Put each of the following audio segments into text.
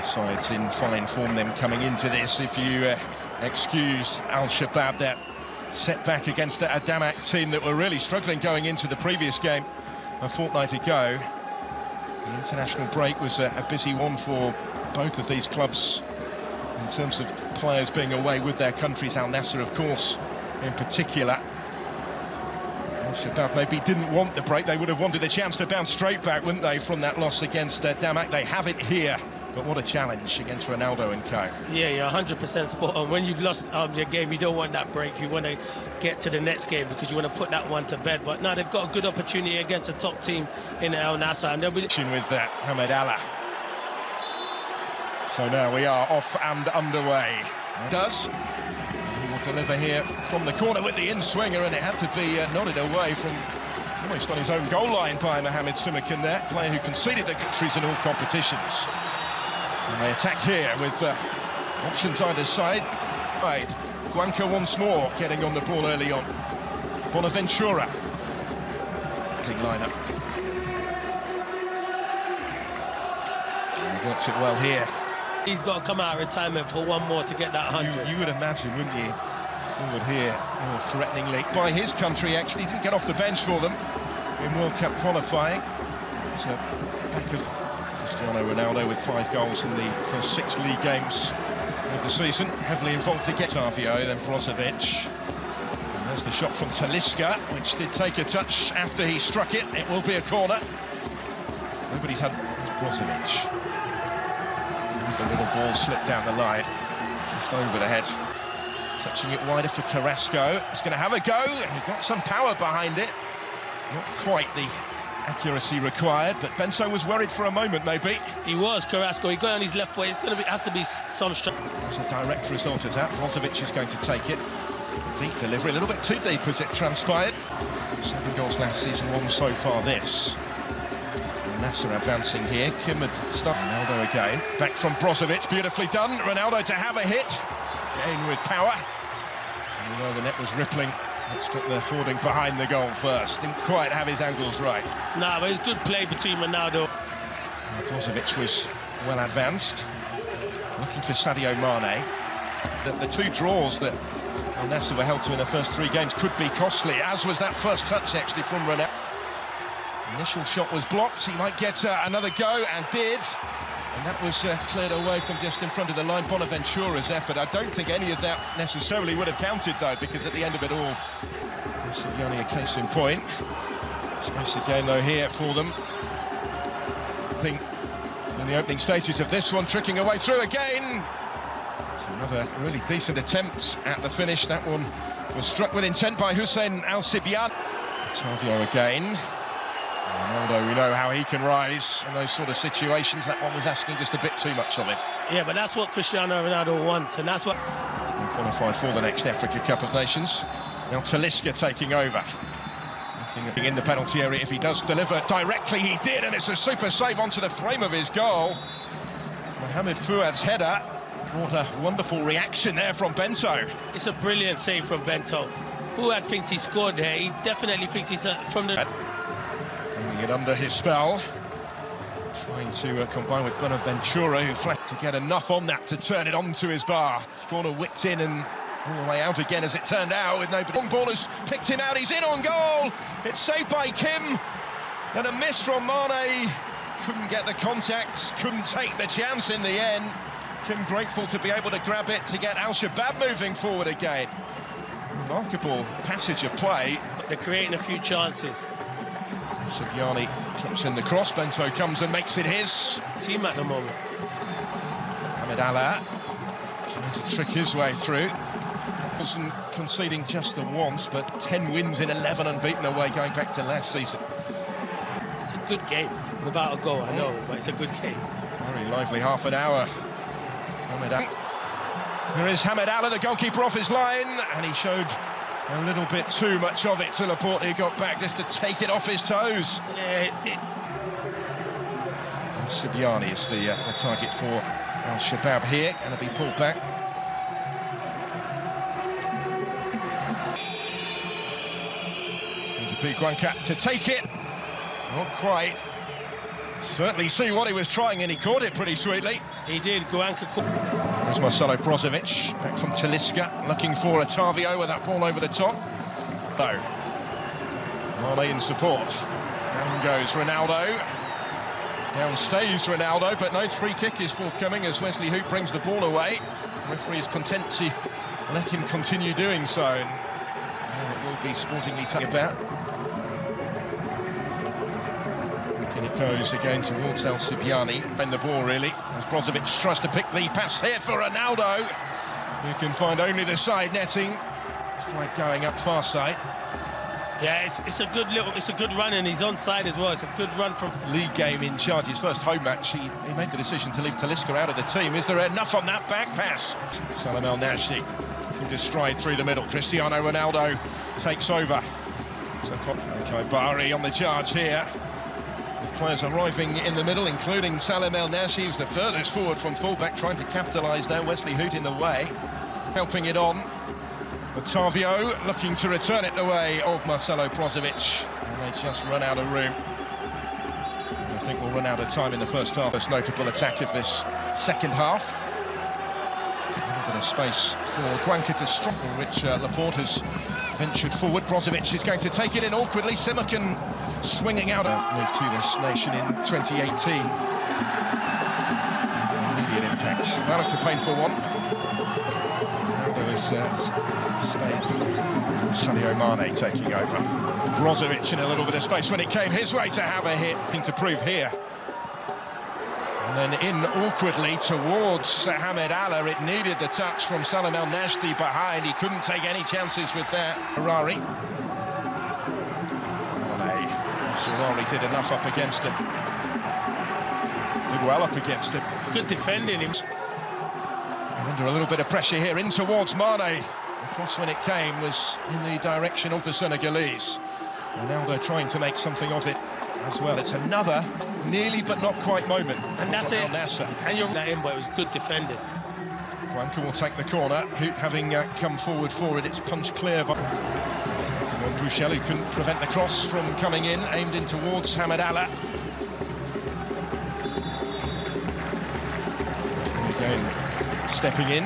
Sides in fine form then coming into this, if you excuse Al-Shabab, that setback against a Damak team that were really struggling going into the previous game a fortnight ago. The international break was a busy one for both of these clubs in terms of players being away with their countries. Al Nassr, of course, in particular. Al-Shabab maybe didn't want the break. They would have wanted a chance to bounce straight back, wouldn't they, from that loss against Damak. They have it here, but what a challenge against Ronaldo and co. Yeah, you're 100% spot on. When you've lost your game, you don't want that break. You want to get to the next game because you want to put that one to bed. But now they've got a good opportunity against a top team in Al Nassr, and they'll be with that Hamed Allah. So now we are off and underway. Does he will deliver here from the corner with the in-swinger, and it had to be nodded away from almost on his own goal line by Mohamed Simakan there, player who conceded the countries in all competitions. And they attack here with options either side. Right, Guanca once more getting on the ball early on. Bonaventura. Lineup. He works it well here. He's got to come out of retirement for one more to get that 100. You would imagine, wouldn't you? Forward here, more threateningly. By his country, actually, didn't get off the bench for them in World Cup qualifying. It's back of Cristiano Ronaldo with 5 goals in the first 6 league games of the season. Heavily involved to get Savio, then Brozovic. And there's the shot from Talisca, which did take a touch after he struck it. It will be a corner. Nobody's had Brozovic. The little ball slipped down the line, just over the head. Touching it wider for Carrasco. He's going to have a go, and he got some power behind it. Not quite the accuracy required, but Bento was worried for a moment, maybe. He was, Carrasco. He got on his left foot. It's going to have to be some strength. It's a direct result of that. Brozovic is going to take it. Deep delivery, a little bit too deep as it transpired. 7 goals last season, 1 so far this. Nassr advancing here. Kim had started. Ronaldo again. Back from Brozovic. Beautifully done. Ronaldo to have a hit. Again with power. And you know the net was rippling. That struck the hoarding behind the goal first. Didn't quite have his angles right. Nah, but it's good play between Ronaldo. Brozovic was well advanced. Looking for Sadio Mane. The 2 draws that Al Nassr were held to in the first 3 games could be costly, as was that first touch actually from Ronaldo. Initial shot was blocked. He might get another go, and did. And that was cleared away from just in front of the line. Bonaventura's effort. I don't think any of that necessarily would have counted, though, because at the end of it all, this is only a case in point. Space again, though, here for them. I think in the opening stages of this one, tricking away through again. It's another really decent attempt at the finish. That one was struck with intent by Hussein Al-Sibyan. Tavio again. Ronaldo, we know how he can rise in those sort of situations. That one was asking just a bit too much of him. Yeah, but that's what Cristiano Ronaldo wants, and that's what... He's been qualified for the next Africa Cup of Nations. Now Talisca taking over. Looking in the penalty area, if he does deliver directly, he did, and it's a super save onto the frame of his goal. Mohamed Fouad's header brought a wonderful reaction there from Bento. It's a brilliant save from Bento. Fouad thinks he scored there. He definitely thinks he's from the... Bringing it under his spell, trying to combine with Bonaventura, who flat to get enough on that to turn it onto his bar. Corner whipped in and all the way out again, as it turned out, with nobody. Long ball has picked him out, he's in on goal. It's saved by Kim, and a miss from Mane. Couldn't get the contact, couldn't take the chance in the end. Kim grateful to be able to grab it to get Al-Shabab moving forward again. Remarkable passage of play. They're creating a few chances. Sibiani clips in the cross. Bento comes and makes it his. Team at the moment. Hamed Allah trying to trick his way through. Wasn't conceding just the once, but 10 wins in 11 unbeaten away going back to last season. It's a good game. Without a goal, I know, but it's a good game. Very lively half an hour. Hamed Allah. There is Hamed Allah, the goalkeeper, off his line, and he showed a little bit too much of it till Laporte got back just to take it off his toes. Yeah, And Sibiani is the target for Al-Shabab here, going to be pulled back. It's going to be Guanca to take it. Not quite. Certainly see what he was trying, and he caught it pretty sweetly. He did. Guanca caught. There's Marcelo Brozovic, back from Talisca, looking for Otavio with that ball over the top. Though, Mane in support. Down goes Ronaldo. Down stays Ronaldo, but no free kick is forthcoming as Wesley Hoop brings the ball away. The referee is content to let him continue doing so. And it will be sportingly taken about. And it goes again towards El Sibiani. And the ball really, as Brozovic tries to pick the pass here for Ronaldo. He can find only the side netting. Flag going up far side. Yeah, it's a good run, and he's onside as well. It's a good run from league game in charge. His first home match, he made the decision to leave Talisca out of the team. Is there enough on that back pass? Salam El Nashi into stride through the middle. Cristiano Ronaldo takes over. So Bari on the charge here. With players arriving in the middle, including Salam El Nashi, who's the furthest forward from fullback, trying to capitalise now. Wesley Hoot in the way, helping it on. Otavio looking to return it the way of Marcelo Brozovic, and they just run out of room. I think we'll run out of time in the first half. Most notable attack of this second half. A little bit of space for Guanca to strike, for which Laporte has ventured forward. Brozovic is going to take it in awkwardly. Simakan swinging out. Moved to this nation in 2018. Immediate impact. That looked a painful one. Sadio Mane taking over. Brozovic in a little bit of space when it came his way to have a hit. Thing to prove here. And then in awkwardly towards Hamed Allah. It needed the touch from Salam El Nashdi behind. He couldn't take any chances with that. Harari. Harari did enough up against him. Did well up against him. Good defending him. Under a little bit of pressure here, in towards Mane. The cross when it came was in the direction of the Senegalese. Ronaldo trying to make something of it as well. It's another nearly but not quite moment. And that's it. Nasser. And you're that in, but it was good defending. Guanca will take the corner. Hoop having come forward for it. It's punched clear by Bruchel, who couldn't prevent the cross from coming in, aimed in towards Hamed Allah. Again. Stepping in.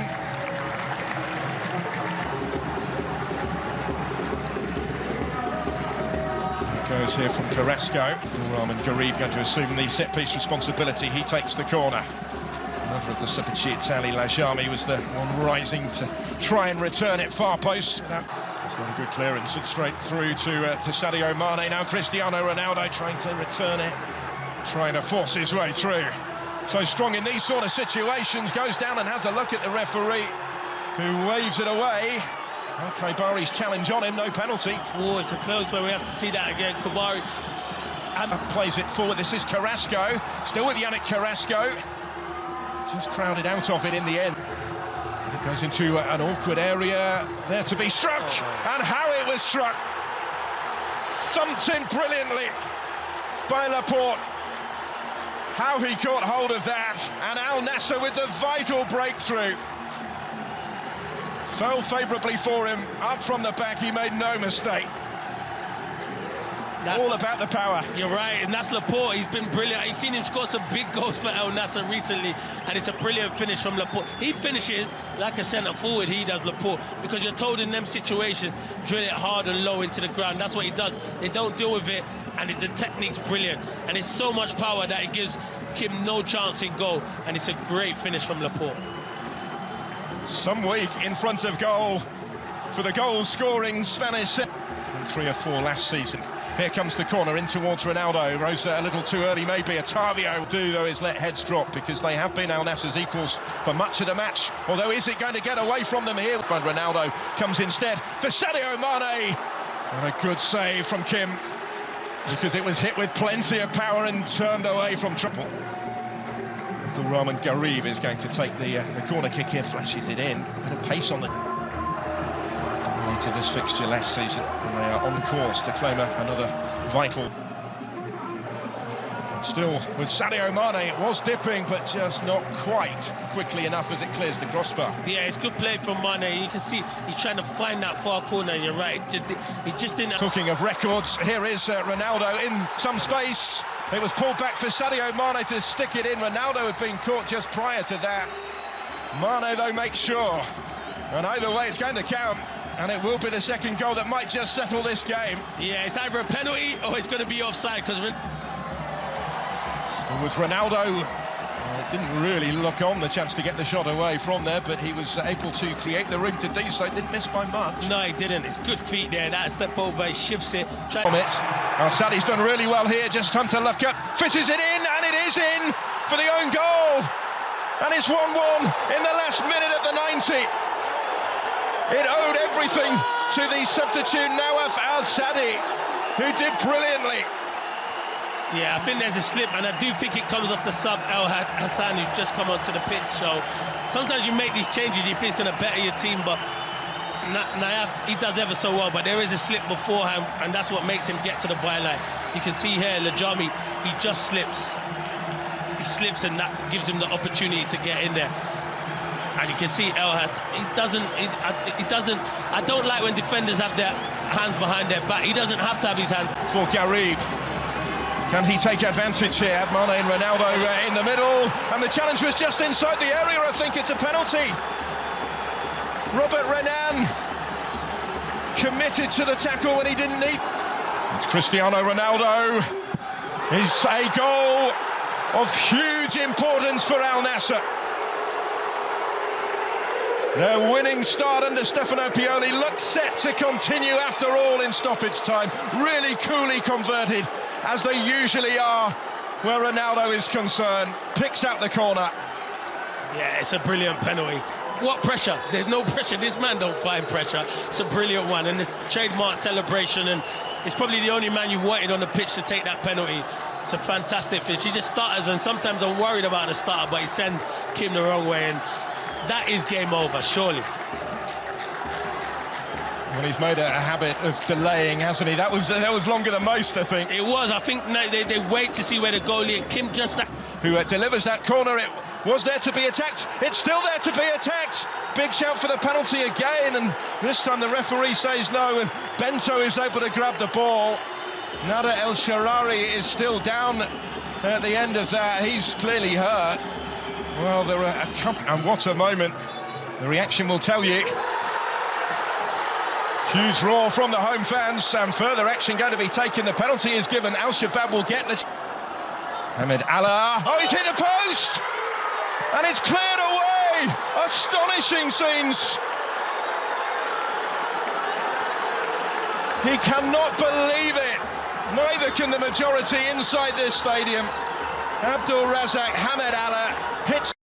It goes here from Carrasco. Rahman Garib going to assume the set-piece responsibility. He takes the corner. Another of the Sapacitali, Lajami, was the one rising to try and return it far post. That's not a good clearance. It's straight through to Sadio Mane. Now Cristiano Ronaldo trying to return it, trying to force his way through. So strong in these sort of situations, goes down and has a look at the referee, who waves it away. Okay, Bari's challenge on him, no penalty. Oh, it's a close one, we have to see that again. Kabari plays it forward. This is Carrasco, still with Yannick Carrasco. Just crowded out of it in the end. It goes into an awkward area, there to be struck, and how it was struck. Thumped in brilliantly by Laporte. How he caught hold of that, and Al Nassr with the vital breakthrough. Fell favourably for him, up from the back, he made no mistake. All about the power. You're right, and that's Laporte. He's been brilliant. I've seen him score some big goals for Al Nassr recently, and it's a brilliant finish from Laporte. He finishes like a centre-forward, he does, Laporte, because you're told in them situations, drill it hard and low into the ground. That's what he does. They don't deal with it, and the technique's brilliant. And it's so much power that it gives Kim no chance in goal, and it's a great finish from Laporte. Some week in front of goal for the goal-scoring Spanish. 3 or 4 last season. Here comes the corner in towards Ronaldo. Rosa a little too early, maybe. Otavio do, though, is let heads drop because they have been Al Nassr's equals for much of the match. Although, is it going to get away from them here? But Ronaldo comes instead for Sadio Mane. And a good save from Kim because it was hit with plenty of power and turned away from trouble. Rahman Garib is going to take the corner kick here, flashes it in. A bit of pace on the to this fixture last season, and they are on course to claim another vital. Still with Sadio Mane, it was dipping, but just not quite quickly enough as it clears the crossbar. Yeah, it's good play from Mane. You can see he's trying to find that far corner, and you're right. He just didn't. Talking of records, here is Ronaldo in some space. It was pulled back for Sadio Mane to stick it in. Ronaldo had been caught just prior to that. Mane, though, makes sure. And either way, it's going to count. And it will be the second goal that might just settle this game. Yeah, it's either a penalty or it's going to be offside. Because still with Ronaldo. Didn't really look on the chance to get the shot away from there, but he was able to create the room to do so. Didn't miss by much. No, he didn't. It's good feet there. That step over, he shifts it. Sadi's done really well here. Just time to look up. Fishes it in, and it is in for the own goal. And it's 1-1 in the last minute of the 90. It owed everything to the substitute Nawaf Al-Sadi, who did brilliantly. Yeah, I think there's a slip, and I do think it comes off the sub El Hassan, who's just come onto the pitch. So sometimes you make these changes, you think it's going to better your team, but Nawaf, he does ever so well. But there is a slip beforehand, and that's what makes him get to the byline. You can see here, Lajami, he just slips. He slips, and that gives him the opportunity to get in there. And you can see El Hassan, he doesn't. I don't like when defenders have their hands behind their back. He doesn't have to have his hands. For Garib. Can he take advantage here? Mane and Ronaldo in the middle, and the challenge was just inside the area. I think it's a penalty. Robert Renan committed to the tackle when he didn't need. It's Cristiano Ronaldo. It's a goal of huge importance for Al Nassr. Their winning start under Stefano Pioli looks set to continue after all in stoppage time. Really coolly converted, as they usually are where Ronaldo is concerned. Picks out the corner. Yeah, it's a brilliant penalty. What pressure? There's no pressure. This man don't find pressure. It's a brilliant one, and it's trademark celebration, and it's probably the only man you wanted on the pitch to take that penalty. It's a fantastic finish. He just starters, and sometimes I'm worried about the starter, but he sends Kim the wrong way, and that is game over, surely. Well, he's made a habit of delaying, hasn't he? That was longer than most, I think. It was. I think they wait to see where the goalie, and Kim just... Who delivers that corner. It was there to be attacked. It's still there to be attacked. Big shout for the penalty again, and this time the referee says no, and Bento is able to grab the ball. Nada El Sharari is still down at the end of that. He's clearly hurt. Well, there are a couple, and what a moment. The reaction will tell you. Huge roar from the home fans, and further action going to be taken. The penalty is given. Ashabab will get the... Ahmed Allah. Oh, he's hit the post! And it's cleared away! Astonishing scenes. He cannot believe it. Neither can the majority inside this stadium. Abdul Razak Hamed Allah hits